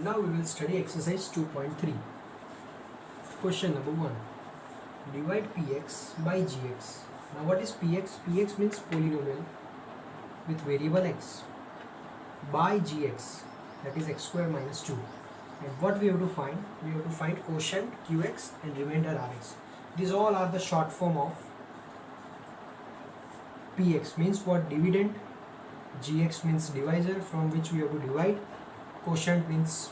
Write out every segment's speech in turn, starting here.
Now we will study exercise 2.3. Question number 1. Divide px by gx. Now what is px? Px means polynomial with variable x by gx, that is x square minus 2. And what we have to find? We have to find quotient qx and remainder rx. These all are the short form of px, means what? Dividend. Gx means divisor from which we have to divide. Quotient means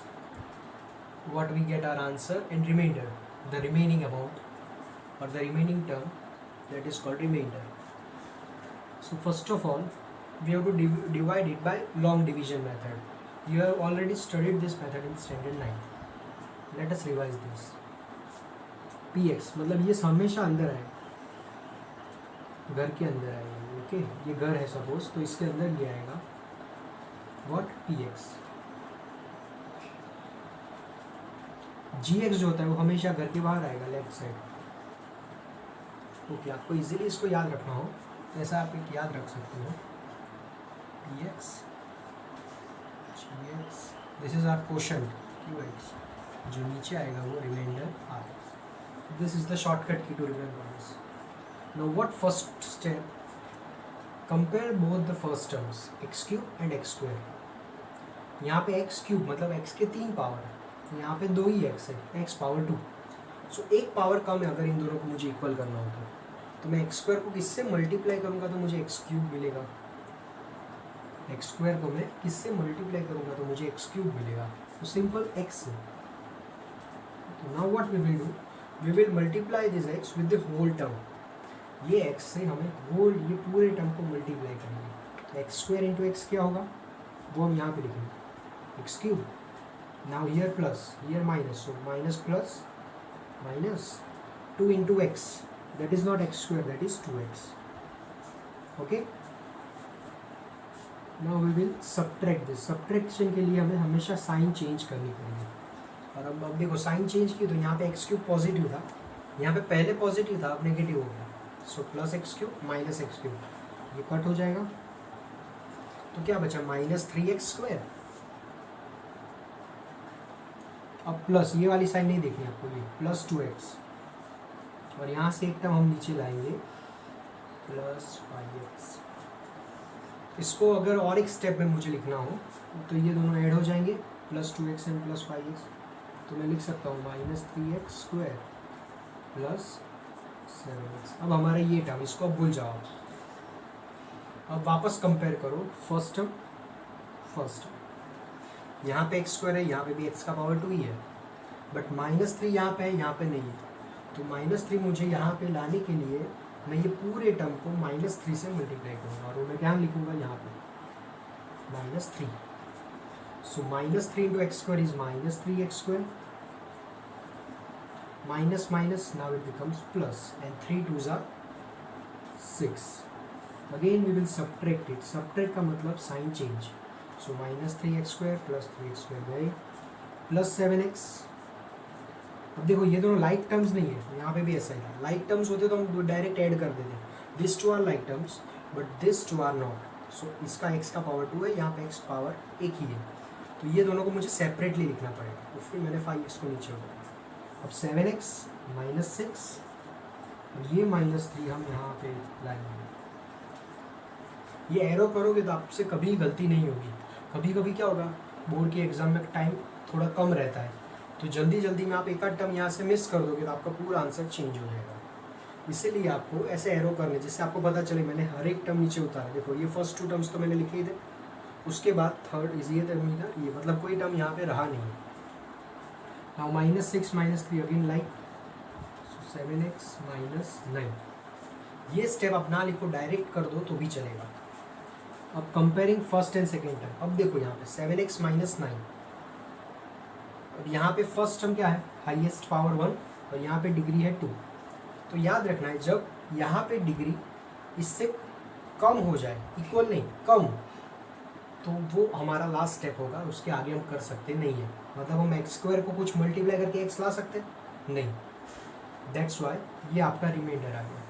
what we get our answer, and remainder, the remaining amount or the remaining term, that is called remainder. So first of all we have to divide it by long division method. You have already studied this method in standard 9. Let us revise this. px मतलब ये हमेशा अंदर आए, घर के अंदर आएगा. Okay, ये घर है सपोज, तो इसके अंदर ये आएगा व्हाट? px. gx जो होता है वो हमेशा घर के बाहर आएगा, लेफ्ट साइड. ओके, आपको इजीली इसको याद रखना हो तो ऐसा आप एक याद रख सकते हो. px gx, this is our quotient qx, जो नीचे आएगा वो remainder rx. This is the shortcut key to remember this. Now what first step? Compare both the first terms x cube and x square. यहाँ पे x cube मतलब x के 3 power है, यहाँ पे 2 ही एक्स है, एक्स पावर 2. सो एक power कम है. अगर इन दोनों को मुझे इक्वल करना हो तो मैं एक्स स्क्वायर को किससे मल्टीप्लाई करूँगा तो मुझे एक्स क्यूब मिलेगा. एक्स स्क्वायर को मैं किससे मल्टीप्लाई करूँगा तो मुझे एक्स क्यूब मिलेगा. तो सिंपल एक्स है. तो now what we will do? We will multiply this X with the whole term. ये एक्स से हमें होल, ये पूरे टर्म को मल्टीप्लाई करेंगे. तो एक्स स्क्वायर इंटू एक्स क्या होगा वो हम यहाँ पे लिखेंगे, x cube. Now here plus, here minus, so minus plus minus 2 into x, that is not x square, that is 2x. Okay, now we will subtract this. Subtraction के लिए हमें हमेशा साइन चेंज करनी पड़ेगी. और अब देखो साइन चेंज की तो यहाँ पे एक्स क्यूब पॉजिटिव था, यहाँ पे पहले पॉजिटिव था, अब नेगेटिव हो गया. So plus x cube minus x cube, ये कट हो जाएगा. तो क्या बचा? Minus 3x square. अब प्लस, ये वाली साइन नहीं देखनी आपको, ये प्लस 2x, और यहाँ से एक टर्म हम नीचे लाएंगे प्लस 5x. इसको अगर और एक स्टेप में मुझे लिखना हो तो ये दोनों ऐड हो जाएंगे, plus 2x and plus 5x. तो मैं लिख सकता हूँ minus 3x square plus 7x. अब हमारा ये टर्म, इसको अब भूल जाओ. अब वापस कंपेयर करो फर्स्ट टर्म, फर्स्ट टर्म. यहाँ पे एक्स स्क्वायर है, यहाँ पे भी एक्स का पावर 2 ही है, बट माइनस 3 यहाँ पे है, यहाँ पे नहीं है. तो माइनस 3 मुझे यहाँ पे लाने के लिए मैं ये पूरे टर्म को माइनस 3 से मल्टीप्लाई करूँगा, और मैं क्या लिखूँगा यहाँ पे minus 3. So minus 3 into x square is minus 3x square. Minus minus, now it becomes plus, and 3 2s are 6. Again we will subtract it. Subtract का मतलब sign change. So minus 3x square plus 3x square गए, plus 7x. अब देखो ये दोनों like terms नहीं है, यहाँ पे भी ऐसा ही है. लाइक टर्म्स होते तो हम डायरेक्ट ऐड कर देते. This two are like terms but this two are not. So इसका x का पावर 2 है, यहाँ पे x पावर 1 ही है. तो ये दोनों को मुझे सेपरेटली लिखना पड़ेगा, तो फिर मैंने 5x को नीचे होगा. अब 7x माइनस 6, ये माइनस 3 हम यहाँ पे लाएंगे. ये एरो करोगे तो आपसे कभी गलती नहीं होगी. कभी कभी क्या होगा, बोर्ड के एग्जाम में टाइम थोड़ा कम रहता है, तो जल्दी जल्दी में आप एक आध टर्म यहाँ से मिस कर दोगे तो आपका पूरा आंसर चेंज हो जाएगा. इसीलिए आपको ऐसे एरो करने, जिससे आपको पता चले मैंने हर एक टर्म नीचे उतारा. देखो ये फर्स्ट 2 टर्म्स तो मैंने लिखे ही थे, उसके बाद थर्ड इज ये टर्म इधर, ये मतलब कोई टर्म यहाँ पे रहा नहीं. Now minus 6 minus 3 again like, 7x minus 9. ये स्टेप अपना लिखो, डायरेक्ट कर दो तो भी चलेगा. अब comparing first and second term. अब देखो यहाँ पे 7x माइनस 9. अब यहाँ पे फर्स्ट टर्म क्या है? हाईएस्ट पावर 1, और यहाँ पे डिग्री है 2. तो याद रखना है, जब यहाँ पे डिग्री इससे कम हो जाए, इक्वल नहीं कम, तो वो हमारा लास्ट स्टेप होगा. उसके आगे हम कर सकते नहीं है. मतलब हम एक्स स्क्वायर को कुछ मल्टीप्लाई करके एक्स ला सकते नहीं. दैट्स वाई ये आपका रिमाइंडर आ गया.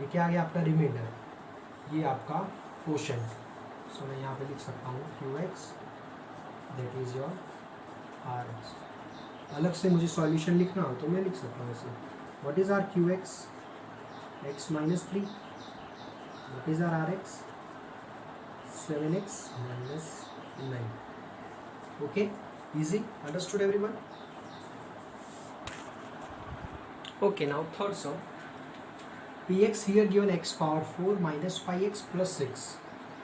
ये क्या आ गया? आपका रिमाइंडर. ये आपका क्वोशंट. सो मैं यहाँ पे लिख सकता हूँ qx, that is your r x. अलग से मुझे सॉल्यूशन लिखना हो तो मैं लिख सकता हूँ ऐसे, what is r q x, x minus 3, what is r r x, 7x minus 9. Okay, easy, understood everyone? Okay, now third sum, px here given x power 4 minus 5x plus 6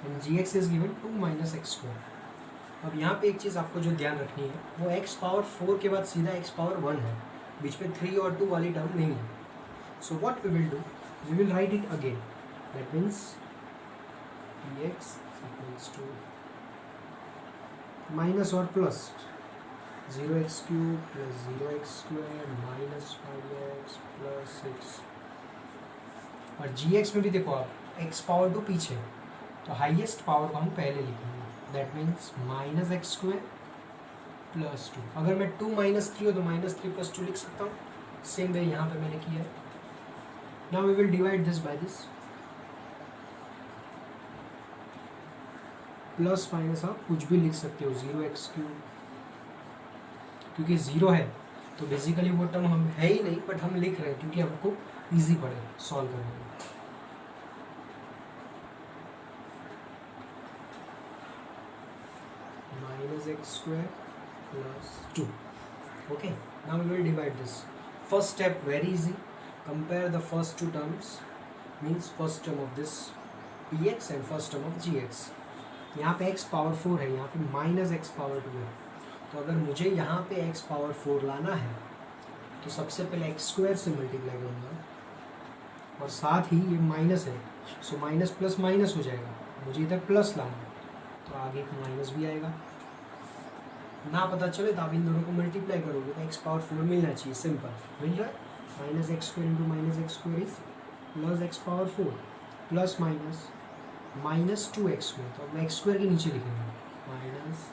and gx is given 2 minus x square. अब यहाँ पे एक चीज़ आपको जो ध्यान रखनी है वो x पावर 4 के बाद सीधा x पावर 1 है, बीच में 3 और 2 वाली टर्म नहीं है. So what we will do, we will write it again. That means px equals to minus और plus 0x cube plus 0x square minus 5x plus 6. और gx में भी देखो आप x पावर 2 पीछे, तो हाईएस्ट पावर को हम पहले लिखेंगे. That means minus x square plus 2. अगर मैं 2 माइनस 3 हो तो माइनस 3 प्लस 2 लिख सकता हूँ. सेम वे यहाँ पे मैंने किया है. Now we will divide this by this. Plus minus आप कुछ भी लिख सकते हो, 0x क्यूब, क्योंकि 0 है तो बेसिकली वो टर्म हम है ही नहीं, बट हम लिख रहे हैं क्योंकि हमको इजी पड़े सॉल्व करने में. Minus x square plus 2. Okay, now we will divide this. First step very easy. Compare the first two terms, means first term of this px and first term of gx. यहाँ पे x power 4 है, यहाँ पे minus x power 2 है. तो अगर मुझे यहाँ पे x पावर 4 लाना है तो सबसे पहले एक्स स्क्वायर से मल्टीप्लाई करूँगा और साथ ही ये माइनस है, सो माइनस प्लस माइनस हो जाएगा. मुझे इधर प्लस लाना है तो आगे एक माइनस भी आएगा. ना पता चले तो आप इन दोनों को मल्टीप्लाई करोगे तो x पावर 4 मिलना चाहिए. सिंपल मिल रहा है. Minus x square into minus x square is plus x power 4 plus minus minus 2x square. तो अब मैं एक्स स्क्वायर के नीचे लिखेंगे माइनस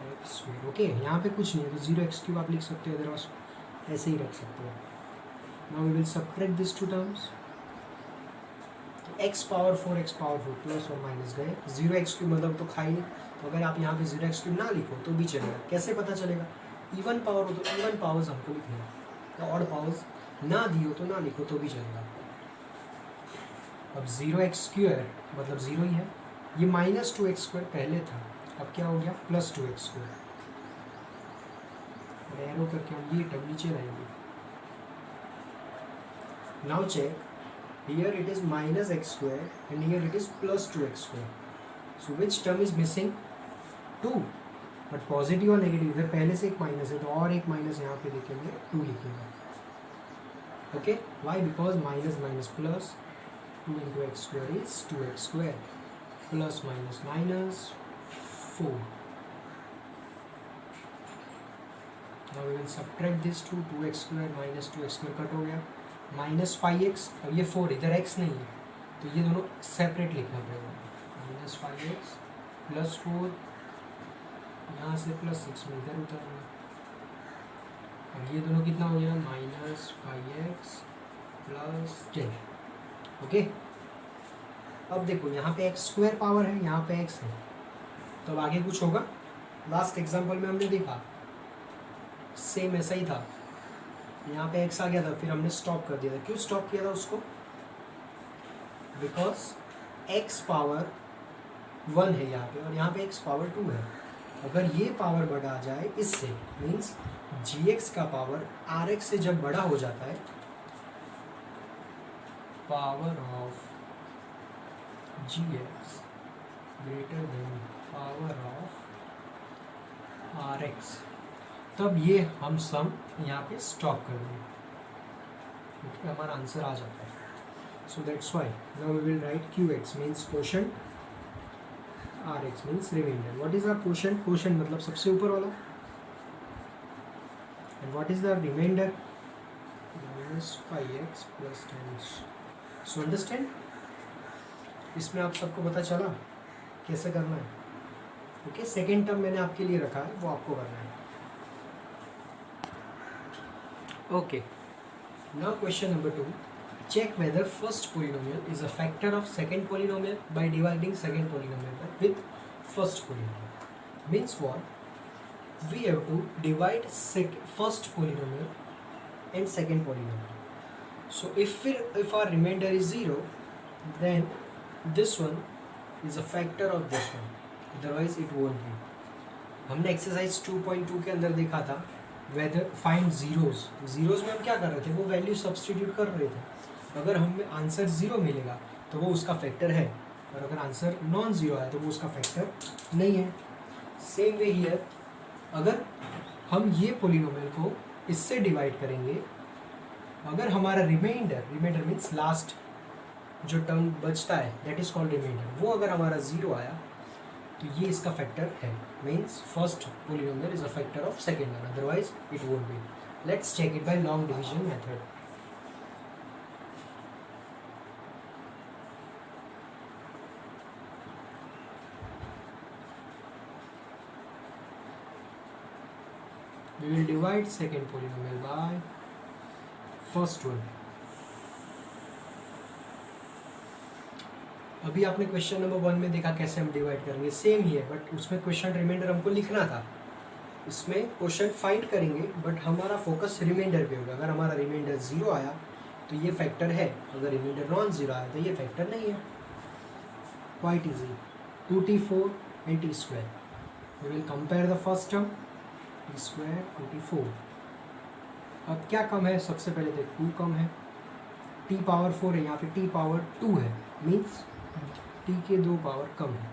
एक्स स्क्वायर. ओके, यहाँ पे कुछ नहीं है तो 0x क्यूब आप लिख सकते हो, अदरवाइज ऐसे ही रख सकते हो. Now we will subtract this two terms. x power 4 x power 4 plus और माइनस गए. 0x क्यूब मतलब तो खा ही नहीं, तो अगर आप यहाँ पे 0x क्यूब ना लिखो तो भी चलेगा. कैसे पता चलेगा? इवन पावर हो तो इवन पावर्स हमको लिखना है, तो ऑड पावर्स ना दी हो तो ना लिखो तो भी चलेगा. अब 0x स्क्वायर मतलब 0 ही है. ये माइनस 2x स्क्वायर पहले था, अब क्या हो गया प्लस 2x स्क्वायर. एरो करके हम ये टर्म नीचे लाएंगे. Now check, here it is minus x square and here it is plus 2x square. So which term is missing? 2. But positive और नेगेटिव, इधर पहले से एक माइनस है तो और एक माइनस यहाँ पे लिखेंगे, 2 लिखेंगे. Okay, why? Because minus minus plus 2 into x square is 2x square plus minus minus 4. Now we will subtract this to 2x square minus 2x square cut हो गया. माइनस 5x, अब ये 4 इधर x नहीं है तो ये दोनों सेपरेट लिखना पड़ेगा. माइनस 5x प्लस 4, यहाँ से प्लस 6 में इधर उतरना. अब ये दोनों कितना हो गया? Minus 5x plus 10. ओके, अब देखो यहाँ पे एक्स स्क्वायर पावर है, यहाँ पे एक्स है, तो अब आगे कुछ होगा? लास्ट एग्जांपल में हमने देखा सेम ऐसा ही था. यहाँ पे एक्स आ गया था, फिर हमने स्टॉप कर दिया था. क्यों स्टॉप किया था उसको? बिकॉज एक्स पावर 1 है यहाँ पे और यहाँ पे एक्स पावर 2 है. अगर ये पावर बढ़ा जाए इससे, मीन्स gx का पावर rx से जब बड़ा हो जाता है, power of gx greater than power of rx, तब ये हम सम यहाँ पे स्टॉप कर देंगे. ओके, हमारा आंसर आ जाता है. So that's why now we will write qx means quotient, rx means remainder. What is our quotient? Quotient मतलब सबसे ऊपर वाला. And what is the remainder? Minus 5x plus 10. So understand, इसमें आप सबको पता चला कैसे करना है. ओके, सेकेंड टर्म मैंने आपके लिए रखा है, वो आपको करना है. Okay, now question number 2. Check whether first polynomial is a factor of second polynomial by dividing second polynomial with first polynomial. Means what? we have to divide first polynomial and second polynomial. So if our remainder is 0, then this one is a factor of this one, otherwise it won't be. हमने exercise 2.2 के अंदर देखा था weather find zeros में हम क्या कर रहे थे, वो वैल्यू सब्सटीट्यूट कर रहे थे. अगर हमें आंसर 0 मिलेगा तो वो उसका फैक्टर है, और अगर आंसर नॉन जीरो आया तो वो उसका फैक्टर नहीं है. सेम वे हियर, अगर हम ये पोलिनोमियल को इससे डिवाइड करेंगे, अगर हमारा रिमाइंडर मीन्स लास्ट जो टर्म बचता है दैट इज कॉल्ड रिमाइंडर, वो अगर हमारा 0 आया तो ये इसका फैक्टर है. Means first polynomial is a factor of second one, otherwise it won't be. Let's check it by long division method. We will divide second polynomial by first one. अभी आपने क्वेश्चन नंबर 1 में देखा कैसे हम divide करेंगे, same ही है, but उसमें question reminder हमको लिखना था. इसमें क्वेश्चन फाइंड करेंगे बट हमारा फोकस रिमाइंडर पे होगा. अगर हमारा रिमाइंडर 0 आया तो ये फैक्टर है, अगर रिमाइंडर नॉन 0 आया तो ये फैक्टर नहीं है. Quite easy. 2t4 and t square. We will compare the first term t square 2t4. अब क्या कम है, सबसे पहले देख 2 कम है, t पावर 4 है, यहाँ पे t पावर 2 है, मीन्स t के 2 पावर कम है.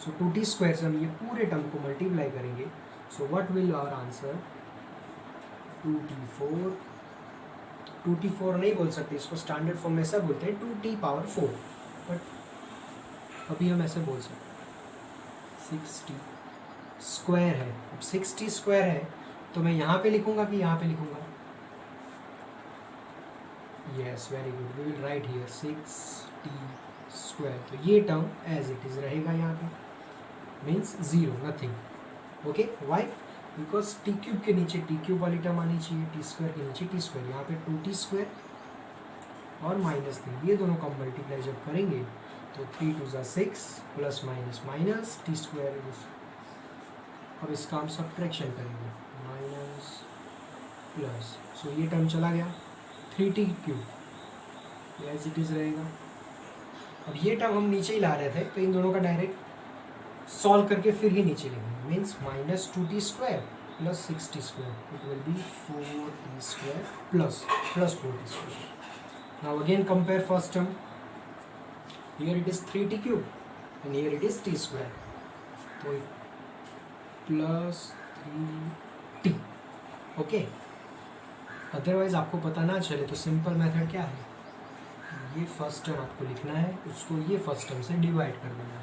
सो 2t स्क्वायर से हम ये पूरे टर्म को मल्टीप्लाई करेंगे. So what will our answer, 2t4. 2t4 नहीं बोल सकते, इसको स्टैंडर्ड फॉर्म में ऐसा बोलते हैं 2t पावर 4, बट अभी हम ऐसे बोल सकते हैं 6t स्क्वायर है. अब 6t स्क्वायर है तो मैं यहाँ पे लिखूंगा कि यहाँ पे लिखूंगा, yes very good, we will write here 6t square. तो ये टर्म एज इट इज रहेगा यहाँ पे, means 0 nothing. Okay, why, because t cube के नीचे टी क्यूब वाली टर्म आनी चाहिए, टी स्क्वायर के नीचे टी स्क्वायर. यहाँ पे 2t स्क्वायर और -3, ये दोनों का मल्टीप्लाई जब करेंगे तो 3 2 6 plus minus minus T square. अब इसका हम सब्ट्रैक्शन करेंगे, माइनस प्लस, सो ये टर्म चला गया, 3t cube as it is रहेगा. अब ये टर्म हम नीचे ही ला रहे थे तो इन दोनों का डायरेक्ट सॉल्व करके फिर ही नीचे लिखेंगे, means minus 2t square plus 6t square, it will be 4t square plus 4t square. Now again compare first term, here it is 3t cube and here it is t square, तो plus 3t. Okay, otherwise आपको पता ना चले तो simple method क्या है, ये first term आपको लिखना है, उसको ये फर्स्ट टर्म से डिवाइड कर देना.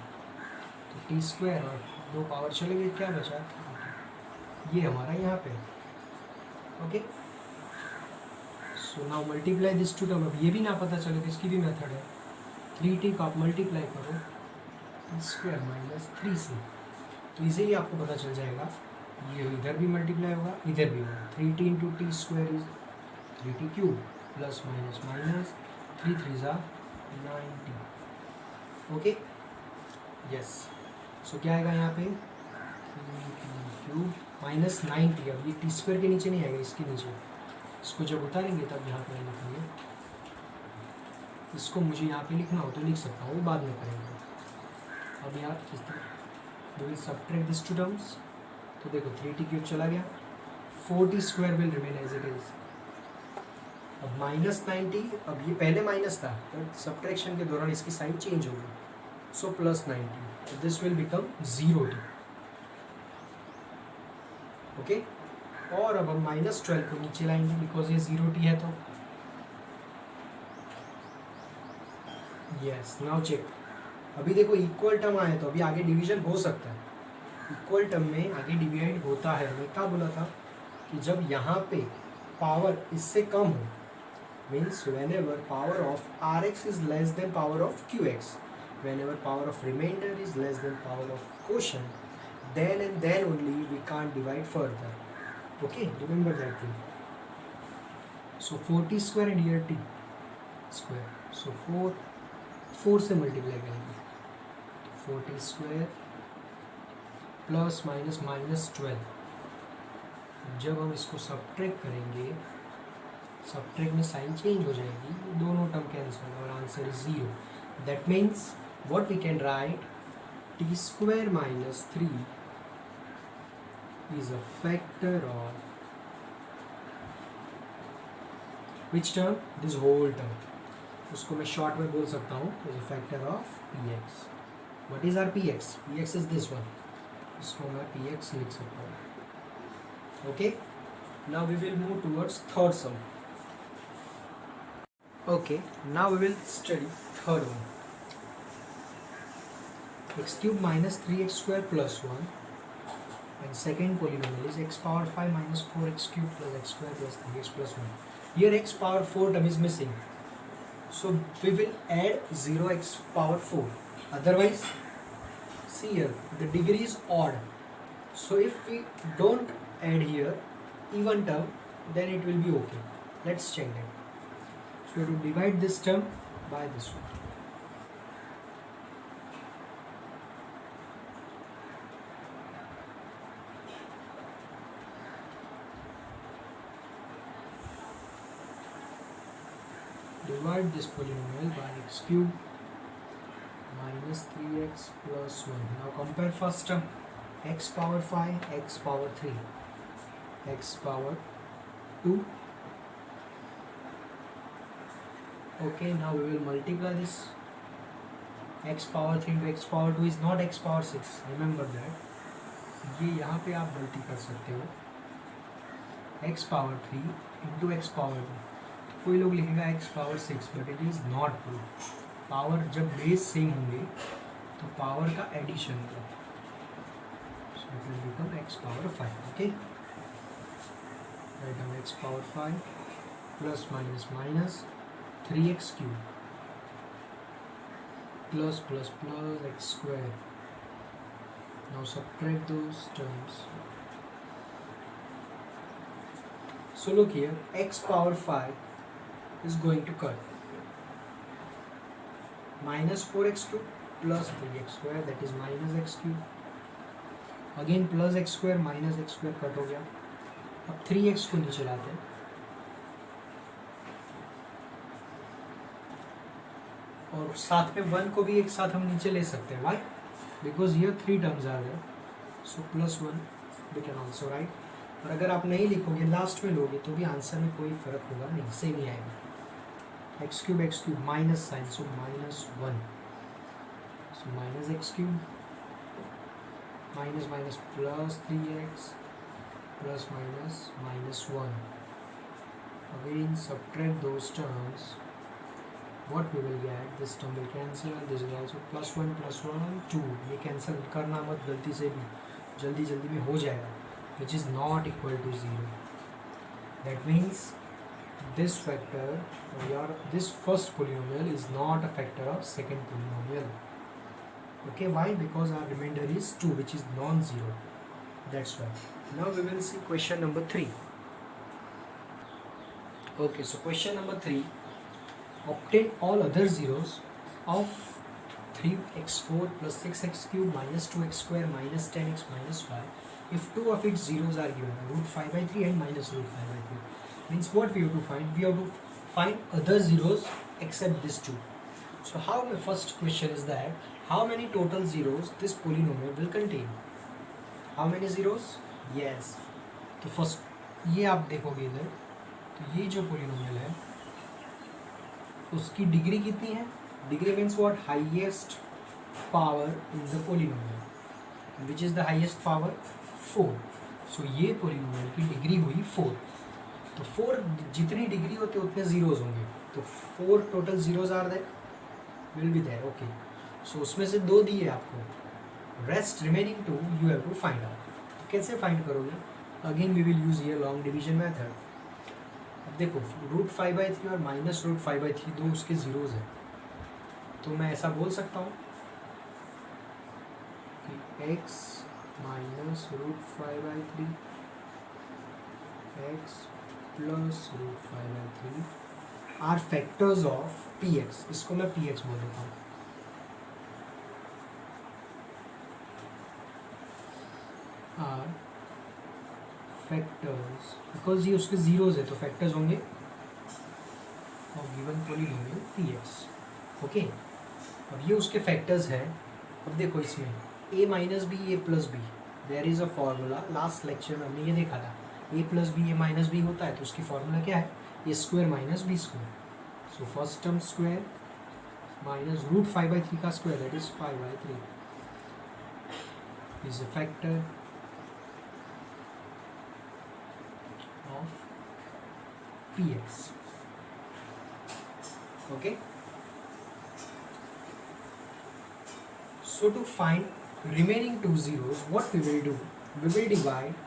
तो टी स्क्वायर और 2 पावर चले गए, क्या बचा, ये हमारा यहाँ पे. Okay, so now multiply this two term. अब ये भी ना पता चले तो इसकी भी मेथड है, 3t को आप मल्टीप्लाई करो टी स्क्वायर माइनस 3c, तो इजीली आपको पता चल जाएगा. ये इधर भी मल्टीप्लाई होगा, इधर भी होगा. 3t into t square is 3t cube plus minus minus 3 3 9t. Okay, yes, so क्या आएगा यहाँ पे, 3t क्यूब माइनस 9t. अब ये टी स्क्वायर के नीचे नहीं आएगा, इसके नीचे, इसको जब उतारेंगे तब यहाँ पे लिखेंगे. इसको मुझे यहाँ पे लिखना हो तो लिख सकता हूँ, वो बाद में करेंगे. अब यहाँ इस तरह we will subtract these two terms. तो देखो 3t क्यूब चला गया, 4t square will remain as it is. अब माइनस 9t, अब ये पहले माइनस था बट सब्ट्रैक्शन के दौरान इसकी साइन चेंज हो गई, so plus 9t, this will become 0t. Okay, और अब हम -12 को नीचे लाएंगे बिकॉज ये 0t है. तो यस, नाउ चेक. अभी देखो इक्वल टर्म आए तो अभी आगे डिवीजन हो सकता है. इक्वल टर्म में आगे डिवाइड होता है. मैं क्या बोला था कि जब यहाँ पे पावर इससे कम हो, means whenever power of Rx is less than power of Qx, whenever power of remainder is less than power of quotient, then and then only we can't divide further. Okay, remember that thing. So 4t square and here t square, so 4 से multiply करेंगे, 4t square plus minus -12 जब हम इसको subtract करेंगे, subtract में sign change हो जाएगी, दोनों टर्म कैंसिल और answer is 0. That means what we can write, t square minus 3 is a factor of which term, this whole term. उसको मैं शॉर्ट में बोल सकता हूँ is a factor of p x. What is r p x? P x is this one. इसको मैं p x लिख सकता हूँ. Okay, now we will move towards third sum. Okay, now we will study third one. X cube minus 3x square plus 1, and second polynomial is x power 5 minus 4x cube plus x square plus 3x plus 1. Here x power 4 term is missing, so we will add 0x power 4. Otherwise, see here the degree is odd, so if we don't add here even term, then it will be okay. Let's check that. So we have to divide this term by this one. Divide this polynomial by x cube minus 3x plus 1. Now compare first term, x power 5, x power 3, x power 2. Okay, now we will multiply this. X power 3 into x power 2 is not x power 6. Remember that. ये यहाँ पे आप गलती कर सकते हो. x power 3 into x power 2. कोई लोग लिखेगा x power 6, but it is not true. Power जब बेस सेम होंगे तो पावर का एडिशन होगा. So it will become x power 5. Okay. Write down x power 5 plus minus minus 3x cube plus plus plus x square. Now subtract those terms. So look here, x power 5 is going to cut. Minus 4x cube plus 3x square, that is minus x cube. Again plus x square minus x square cut हो गया. अब 3x को नीचे लाते हैं. और साथ में 1 को भी एक साथ हम नीचे ले सकते हैं. Why? Because here 3 terms are there, so plus 1 we can also write. और अगर आप नहीं लिखोगे, लास्ट में लोगे, तो भी आंसर में कोई फर्क होगा नहीं, सेम ही आएगा. X cube minus sign, so minus 1, so minus x cube minus minus plus 3x plus minus minus 1. Again subtract those terms. What we will get, this term will cancel, this is also plus 1 plus 1 2. ये cancel करना मत गलती से भी, जल्दी जल्दी में हो जाएगा, which is not equal to 0. That means this factor or this first polynomial is not a factor of second polynomial. Okay, why? Because our remainder is 2, which is non-zero. That's why. Now we will see question number 3. Okay, so question number 3. Obtain all other zeros of 3x4 plus 6x cube minus 2x square minus 10x minus 5 if two of its zeros are given, root 5 by 3 and minus root 5 by 3. Means what we have to find? We have to find other zeros except these two. So how the first question is that how many total zeros this polynomial will contain? How many zeros? Yes. तो first ये आप देखोगे इधर, तो ये जो polynomial है उसकी डिग्री कितनी है? Degree means what? Highest power in the polynomial, which is the highest power? 4. सो ये पोलिनोमियल की डिग्री हुई 4. तो 4 जितनी डिग्री होती है उतने जीरोज होंगे, तो 4 total zeros are there, will be there. Okay, so उसमें से 2 दिए आपको, rest remaining 2 you have to find out. तो कैसे फाइंड करोगे? Again we will use here long division method. अब देखो रूट 5 by 3 और माइनस रूट 5 by 3 दो उसके जीरोज हैं, तो मैं ऐसा बोल सकता हूँ कि x minus root 5 by 3 x plus root 5 by 3 are factors of px. इसको मैं px बोल देता हूँ. आर फैक्टर्स, बिकॉज ये उसके जीरोज है तो फैक्टर्स होंगे of given polynomial px। Okay, अब ये उसके फैक्टर्स हैं। अब देखो इसमें a minus B A plus B, there is a formula, last lecture में हमने ये देखा था, a plus B A minus B होता है तो उसकी फॉर्मूला क्या है, A square minus B square. So first term square minus root 5/3 का square, that is 5/3 is a factor of px। okay, so to find remaining two zeros, what we will do, we will divide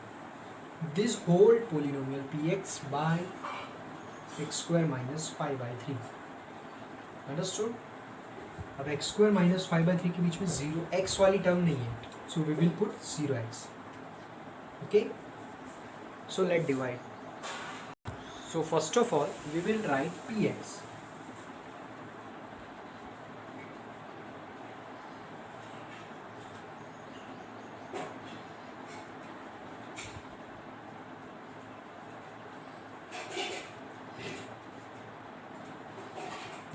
this whole polynomial px by x square minus 5/3। understood? अब x square minus 5/3 के बीच में zero x वाली term नहीं है, so we will put 0x। okay, so let divide। so first of all we will write px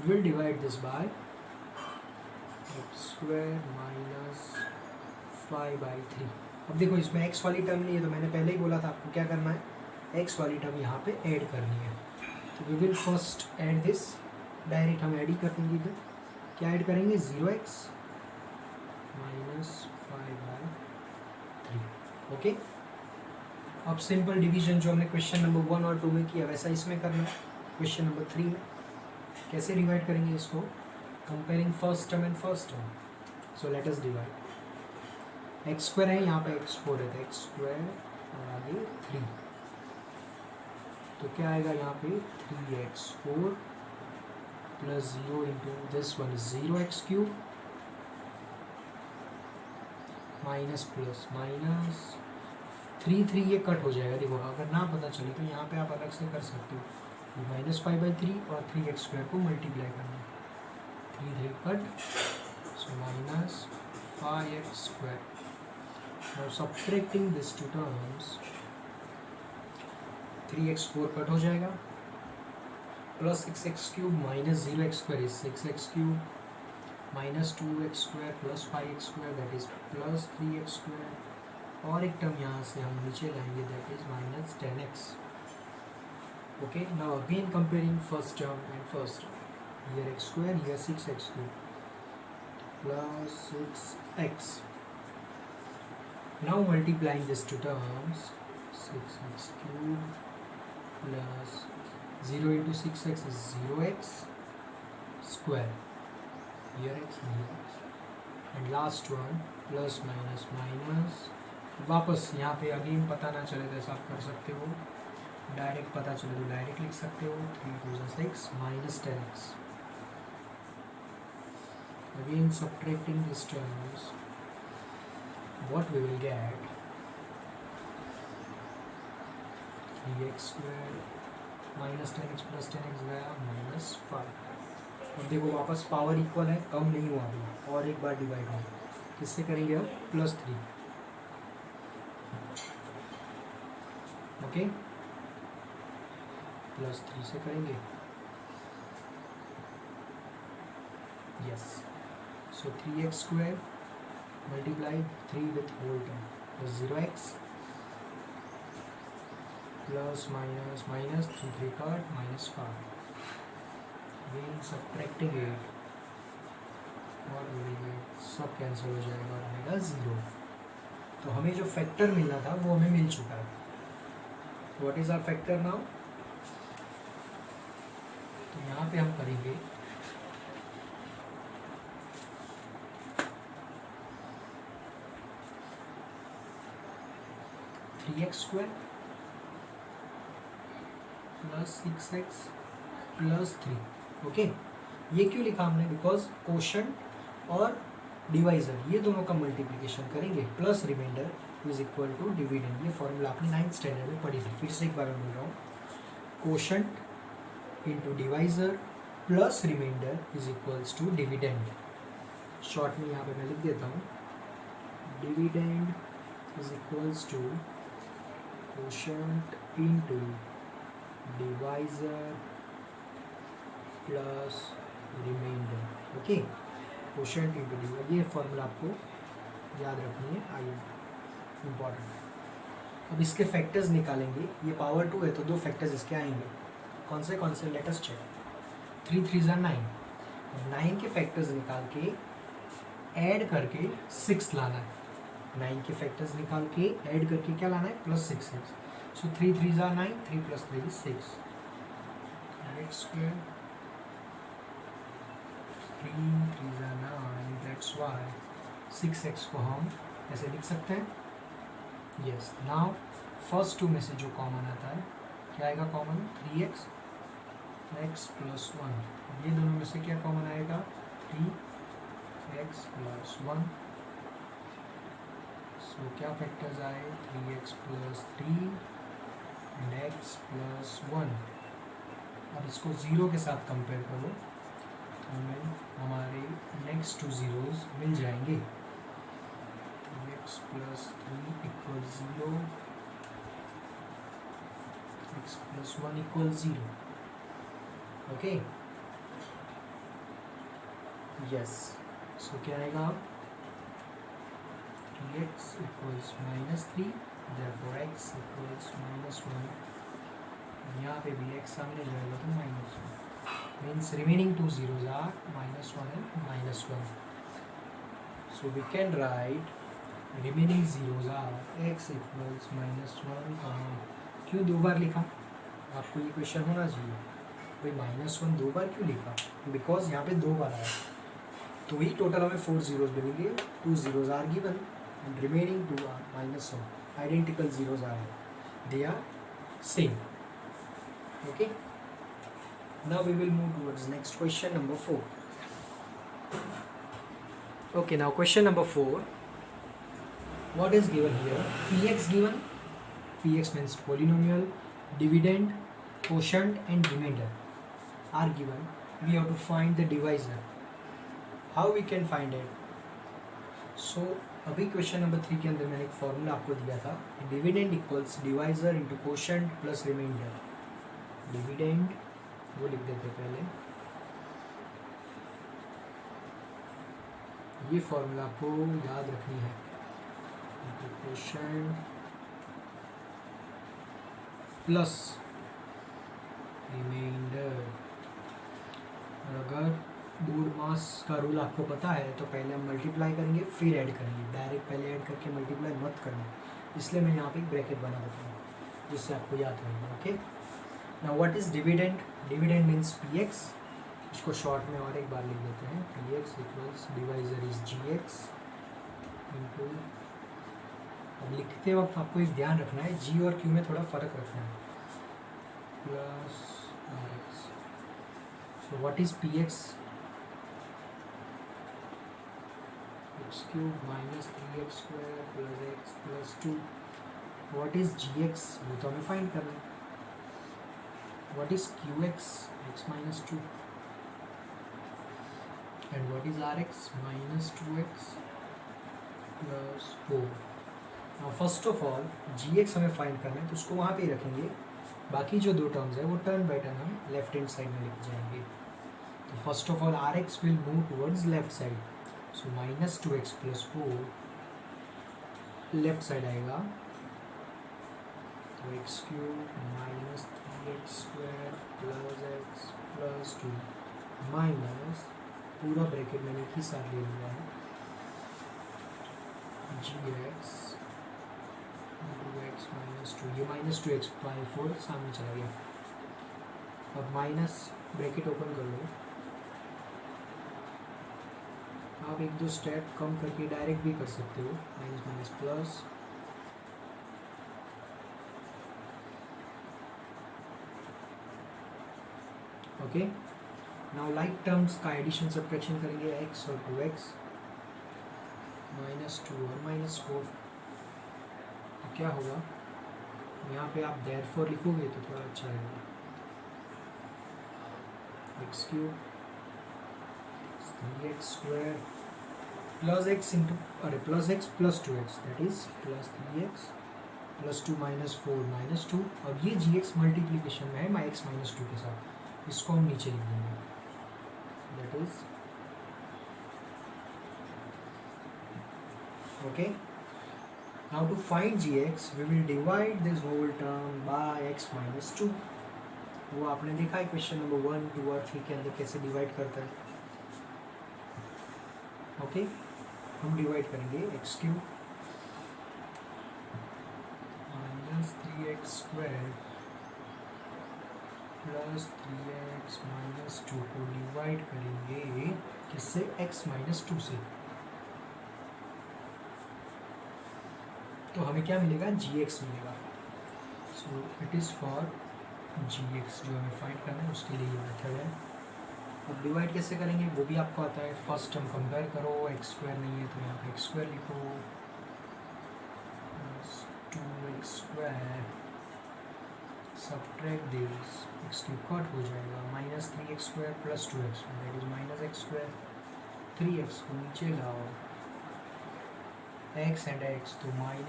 will divide this by x square minus 5/3। अब देखो इसमें x वाली term नहीं है तो मैंने पहले ही बोला था आपको क्या करना है, x वाली टर्म यहाँ पे ऐड करनी है। तो we will first add this, direct हम ऐड ही कर देंगे इधर। क्या ऐड करेंगे, 0x minus 5/3। ओके, अब सिंपल डिवीजन जो हमने क्वेश्चन नंबर 1 और 2 में किया वैसा इसमें करना है। क्वेश्चन नंबर 3 में कैसे डिवाइड करेंगे इसको, comparing first term and first term. So let us divide, x square है यहाँ पे x4 है तो एक्स स्क्वायर और आगे 3, तो क्या आएगा यहाँ पे 3x4 plus 0 into this one is 0x³ minus plus minus 3 ये कट हो जाएगा। देखो अगर ना पता चले तो यहाँ पे आप अलग से कर सकते हो, -5/3 और 3x² को मल्टीप्लाई करना है, 3 cut, so minus 5x²। Now subtracting this two terms, 3x4 cut हो जाएगा, plus 6x³ minus 0x² is 6x³ minus 2x² plus 5x² that is plus 3x², और एक टर्म यहाँ से हम नीचे लाएंगे that is minus 10x। okay, now again comparing first term and first term, here x², here 6x³ plus 6x, now multiplying these two terms, 6x³ plus 0 into 6x is 0x square, here x and here x, and last one plus minus minus, वापस यहाँ पे again पता ना चले तो ऐसा आप कर सकते हो, डायरेक्ट पता चले तो डायरेक्ट लिख सकते हो, 3 × 6 minus 10x। Again subtracting these terms, what we will get, 3x² minus 10x plus 10x गया -5। अब देखो वापस पावर इक्वल है, कम नहीं हुआ अभी, और एक बार डिवाइड हो, किससे करेंगे अब, +3। ओके, +3 से करेंगे, yes. So 3x² multiply 3 with whole term plus 0x plus minus minus 3 cut -5, again subtracting it, और सब कैंसिल हो जाएगा और आएगा 0। तो हमें जो फैक्टर मिलना था वो हमें मिल चुका है। What is our factor now, तो यहाँ पे हम करेंगे (3x² + 6x + 3). ओके, ये क्यों लिखा हमने, बिकॉज कोशंट और डिवाइजर ये दोनों का मल्टीप्लिकेशन करेंगे, plus remainder is equal to dividend. ये फॉर्मूला आपने 9th स्टैंडर्ड में पढ़ी थी, फिर से एक बार मैं बोल रहा हूँ, quotient into divisor plus remainder is equals to dividend. Short में यहाँ पे मैं लिख देता हूँ, dividend is equals to quotient into divisor plus remainder. Okay, quotient into divisor, ये फॉर्मूला आपको याद रखनी है, आई इम्पॉर्टेंट। अब इसके फैक्टर्स निकालेंगे, ये पावर 2 है तो दो फैक्टर्स इसके आएंगे। कौन से लेट अस चेक। 3 3 ज़ा 9, 9 के फैक्टर्स निकाल के ऐड करके 6 लाना है। 9 के फैक्टर्स निकाल के ऐड करके क्या लाना है, प्लस 6 है। सो 3 3 ज़ा 9, 3 + 3 = 6, x स्क्वायर 3 3 ज़ा 9, दैट्स वाई 6x को हम ऐसे लिख सकते हैं। यस, नाउ फर्स्ट टू में से जो कॉमन आता है क्या आएगा कॉमन, 3x x + 1। ये दोनों में से क्या कॉमन आएगा, 3x + 1। सो क्या फैक्टर्स आए, 3x + 3 एंड x + 1। अब इसको 0 के साथ कंपेयर करो तो हमें हमारे नेक्स्ट 2 ज़ीरोज़ मिल जाएंगे। x + 3 = 0, x + 1 = 0। Okay, yes. So क्या आएगा, 3x = -3, therefore x = -1। यहाँ पे भी x सामने जाएगा तो -1, means remaining 2 zeros are -1 and -1। So we can write remaining zeros are x = -1, क्यों 2 बार लिखा, आपको ये क्वेश्चन होना चाहिए भाई, -1 2 बार क्यों लिखा, बिकॉज यहाँ पे 2 बार आया तो ही टोटल हमें 4 zeros मिलेंगे। 2 zeros are given and remaining 2 are -1, identical zeros are, they are same। Okay, now we will move towards next question number 4। Okay, now question number 4, what is given here, px given, px means polynomial, dividend, quotient and remainder are given, we have to find the divisor। how we can find it, so अभी question number 3 के अंदर मैंने एक formula आपको दिया था, dividend equals divisor into quotient plus remainder. Dividend वो लिख देते पहले, ये फॉर्मूला आपको याद रखनी है, क्वोशंट प्लस रिमाइंडर। और अगर बोर्ड मास का रूल आपको पता है तो पहले हम मल्टीप्लाई करेंगे फिर ऐड करेंगे, डायरेक्ट पहले ऐड करके मल्टीप्लाई मत करना, इसलिए मैं यहाँ पे एक ब्रैकेट बना देता हूँ जिससे आपको याद रहेगा। Okay, now what is dividend, dividend means px, इसको शॉर्ट में और एक बार लिख देते हैं, px = divisor is gx into, अब लिखते वक्त आपको एक ध्यान रखना है, g और q में थोड़ा फ़र्क रखना है, plus rx। So what is px, x³ - 3x² + x + 2। What is gx, वो तो हमें फाइंड करना है। What is qx, x - 2, and what is rx, -2x + 4। Now first of all gx हमें फाइंड करना है तो उसको वहाँ पे ही रखेंगे, बाकी जो 2 टर्म्स है वो टर्न बाय टर्न हम लेफ्ट हैंड साइड में लिख जाएंगे। तो first of all rx will move towards left side, so -2x + 4 left side आएगा, तो x³ - 3x² + x + 2 माइनस, पूरा ब्रैकेट मैंने एक ही साथ ले लिया है, gx × x - 2, ये -2x/4 सामने चला गया। अब माइनस ब्रैकेट ओपन कर लो, आप 1-2 स्टेप कम करके डायरेक्ट भी कर सकते हो, minus plus, okay. Now like terms का एडिशन सब्ट्रैक्शन करेंगे, x और 2x, -2 और -4, तो क्या होगा, यहाँ पे आप therefore लिखोगे तो थोड़ा अच्छा रहेगा, x³ 3x² + x इंटू, अरे +x + 2x, that is +3x +2 -4 -2। अब ये जी एक्स मल्टीप्लीकेशन में है x -2 के साथ, इसको हम नीचे लिख देंगे, that is okay. Now to find gx we will divide this whole term by x -2। वो आपने देखा है क्वेश्चन नंबर 1, 2 और 3 के अंदर कैसे डिवाइड करता है। ओके, हम डिवाइड करेंगे x³ -3x² + 3x -2 को डिवाइड करेंगे किससे, x -2 से। तो हमें क्या मिलेगा, gx मिलेगा। So it is for gx, जो हमें फाइंड करना है उसके लिए ये मेथड है। अब डिवाइड कैसे करेंगे वो भी आपको आता है। फर्स्ट हम कंपेयर करो, x² नहीं है तो यहाँ पे x² लिखो, 2x², subtract this, x³ cut हो जाएगा, -3x² + 2x² that is -x², 3x को नीचे लाओ, x and x तो -x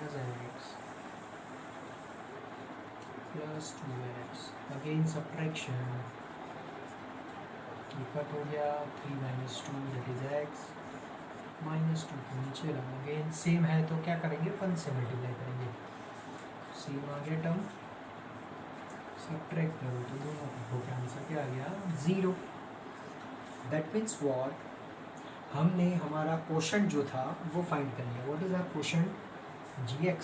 + 2x, अगेन सब्ट्रैक्शन, ये कट हो गया, 3 - 2 दैट इज x, -2 को नीचे लाओ, अगेन सेम है तो क्या करेंगे, 1 से मल्टीप्लाई करेंगे, सेम आ गया टर्म, सब्ट्रैक्ट करो तो दोनों का आंसर क्या आ गया, 0। दैट मीन्स व्हाट, हमने हमारा क्वोशंट जो था वो फाइंड कर लिया। What is our quotient, gx।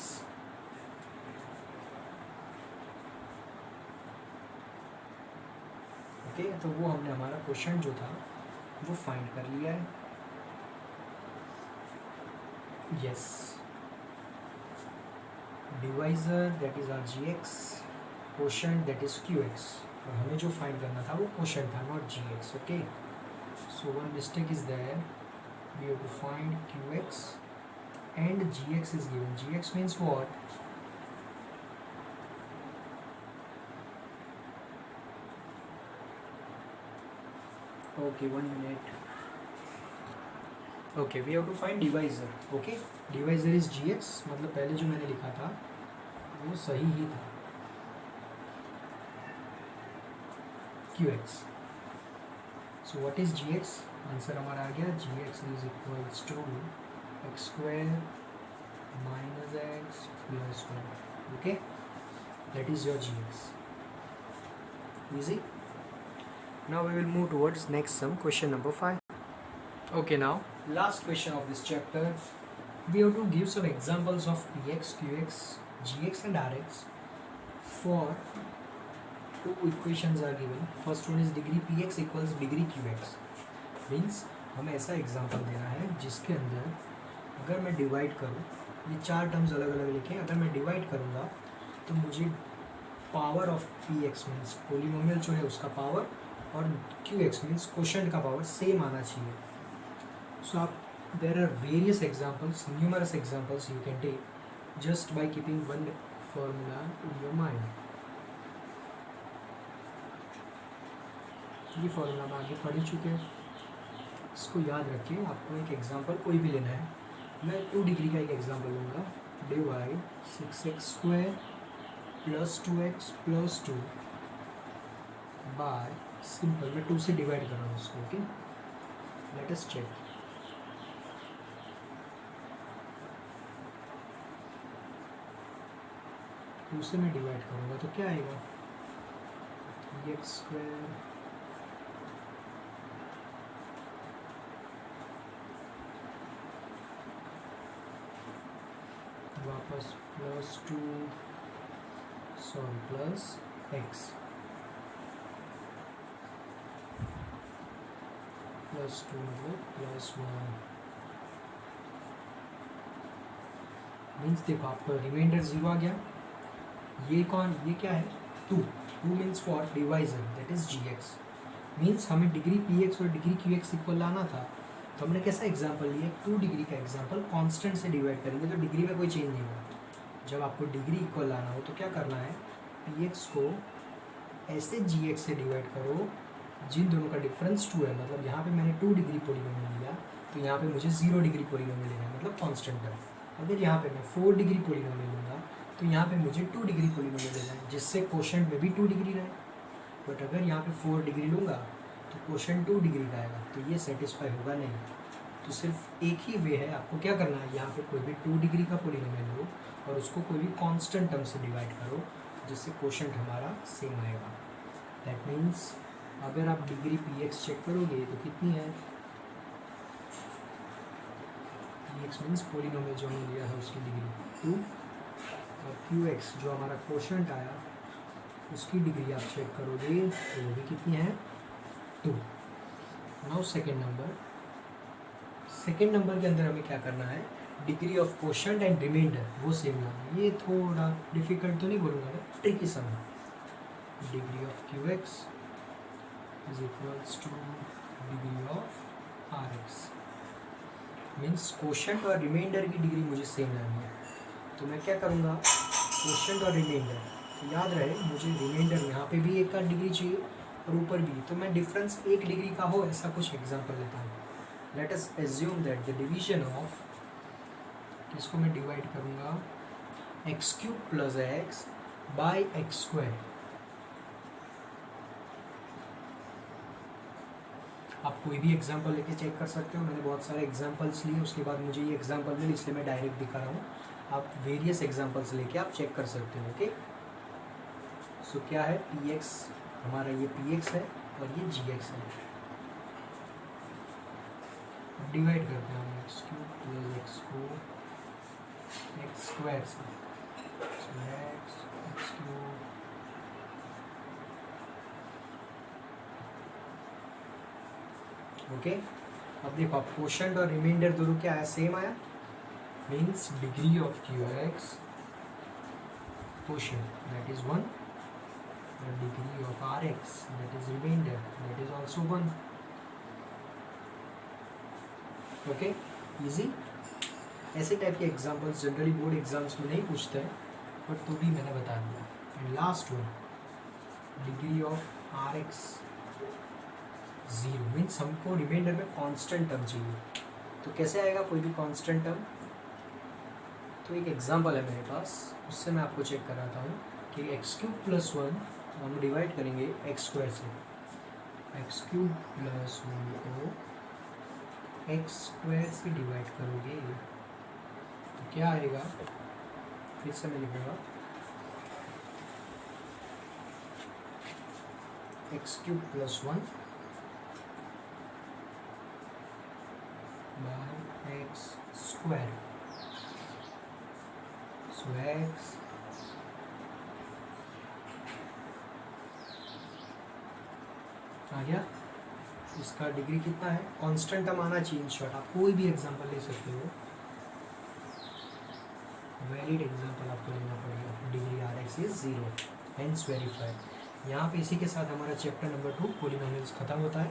Okay, तो वो हमने हमारा क्वोशंट जो था वो फाइंड कर लिया है। Yes, divisor that is our gx, quotient that is qx, और हमें जो फाइंड करना था वो क्वोशंट था, not gx। Okay, so one mistake is there, we have to find qx and gx is given. Gx means what, okay, 1 minute, okay, we have to find divisor। okay, divisor is gx, मतलब पहले जो मैंने लिखा था वो सही ही था, qx। so what is gx, answer हमारा आ गया, gx is equals to x² -x + 1। okay, that is your gx, easy। now we will move towards next sum, question number 5। okay, now last question of this chapter, we have to give some examples of px, qx, gx and rx for two equations are given। first one is degree px equals degree qx, means हमें ऐसा example देना है जिसके अंदर अगर मैं divide करूँ, ये 4 टर्म्स अलग अलग लिखे, अगर मैं डिवाइड करूँगा तो मुझे power of px means polynomial जो है उसका पावर, और qx मीन्स क्वोशंट का पावर सेम आना चाहिए। सो आप, there are various examples, numerous examples you can take just by keeping one formula in your mind. ये फॉर्मूला हम आगे पढ़ चुके हैं, इसको याद रखिए। आपको एक एग्जांपल कोई भी लेना है, मैं 2 डिग्री का एक एग्जांपल लूँगा, divide 6x² + 2x + 2 bye, simple मैं 2 से डिवाइड कर रहा हूँ इसको। Okay, let us check. Two से मैं डिवाइड करूँगा तो क्या आएगा, 3x² वापस +2 +x +2 +1 मीन्स देखो आपका रिमाइंडर 0 आ गया। ये कौन, ये क्या है, 2 means for divisor that is gx, means हमें डिग्री px और डिग्री qx इक्वल लाना था, तो हमने कैसा एग्जांपल लिया, 2 डिग्री का एग्जांपल, कांस्टेंट से डिवाइड करेंगे तो डिग्री में कोई चेंज नहीं होगा। जब आपको डिग्री इक्वल लाना हो तो क्या करना है, px को ऐसे gx से डिवाइड करो जिन दोनों का डिफरेंस 2 है, मतलब यहाँ पे मैंने 2 डिग्री पोलिनोमियल लिया तो यहाँ पे मुझे 0 डिग्री पोलिनोमियल लेना है, मतलब कांस्टेंट टर्म। अगर यहाँ पे मैं 4 डिग्री पोलिनोमियल लूँगा तो यहाँ पे मुझे 2 डिग्री पॉलिनोमियल लेना है जिससे कोशेंट में भी 2 डिग्री रहे। बट अगर यहाँ पे 4 डिग्री लूँगा तो कोशेंट 2 डिग्री का आएगा, तो ये सेटिस्फाई होगा नहीं। तो सिर्फ एक ही वे है, आपको क्या करना है, यहाँ पे कोई भी 2 डिग्री का पॉलिनोमियल लो और उसको कोई भी कांस्टेंट टर्म से डिवाइड करो जिससे कोशेंट हमारा सेम आएगा। दैट मीन्स अगर आप डिग्री px चेक करोगे तो कितनी है, px मीन्स पॉलिनोमियल जो हमने लिया है उसकी डिग्री 2, और qx जो हमारा कोशेंट आया उसकी डिग्री आप चेक करोगे तो वो भी कितनी है, 2। नाउ सेकेंड नंबर के अंदर हमें क्या करना है, degree of quotient and remainder वो सेम लाना है। ये थोड़ा डिफिकल्ट तो नहीं बोलूँगा मैं, ट्रिकी सा है। Degree of qx is equals two degree of rx, means quotient और रिमाइंडर की डिग्री मुझे सेम लानी है। तो मैं क्या करूँगा, कोशेंट और रिमाइंडर, तो याद रहे मुझे रिमाइंडर यहाँ पे भी एक का डिग्री चाहिए और ऊपर भी, तो मैं डिफरेंस 1 डिग्री का हो ऐसा कुछ एग्जांपल लेता हूँ। Let us assume that the division of, किसको मैं डिवाइड करूँगा, x³ + x बाय x²। आप कोई भी एग्जांपल लेके चेक कर सकते हो, मैंने बहुत सारे एग्जांपल्स लिए, उसके बाद मुझे ये एग्जांपल मिले इसलिए मैं डायरेक्ट दिखा रहा हूँ। आप वेरियस एग्जांपल्स लेके आप चेक कर सकते हो। ओके, सो क्या है, px हमारा ये px है और ये gx है। डिवाइड करते हैं हम x³ + x को x² से, x³ ओके। अब देखो आप कोशेंट और रिमाइंडर दोनों क्या आया, सेम आया, means degree of qx quotient that is 1, और degree of rx that is remainder that is also 1। Okay, easy. ऐसे टाइप के एग्जांपल्स जनरली बोर्ड एग्जाम्स में नहीं पूछते हैं, बट तो भी मैंने बता दिया। And last one, degree of rx 0, means हमको रिमाइंडर में कांस्टेंट टर्म चाहिए। तो कैसे आएगा कोई भी कांस्टेंट टर्म, तो एक एग्जांपल है मेरे पास, उससे मैं आपको चेक कराता हूँ कि x³ + 1 हम डिवाइड करेंगे x² से, x³ + 1 को x² से डिवाइड करोगे तो क्या आएगा, फिर से मैं लिखूँगा x³ + 1 by x², so x आ गया। इसका डिग्री कितना है, कांस्टेंट टर्म आना चाहिए। इन शॉर्ट आप कोई भी एग्जांपल ले सकते हो, वैलिड एग्जांपल आपको लेना पड़ेगा। Degree rx is 0, hence verified. यहाँ पे इसी के साथ हमारा चैप्टर नंबर 2 पॉलिनोमियल्स खत्म होता है।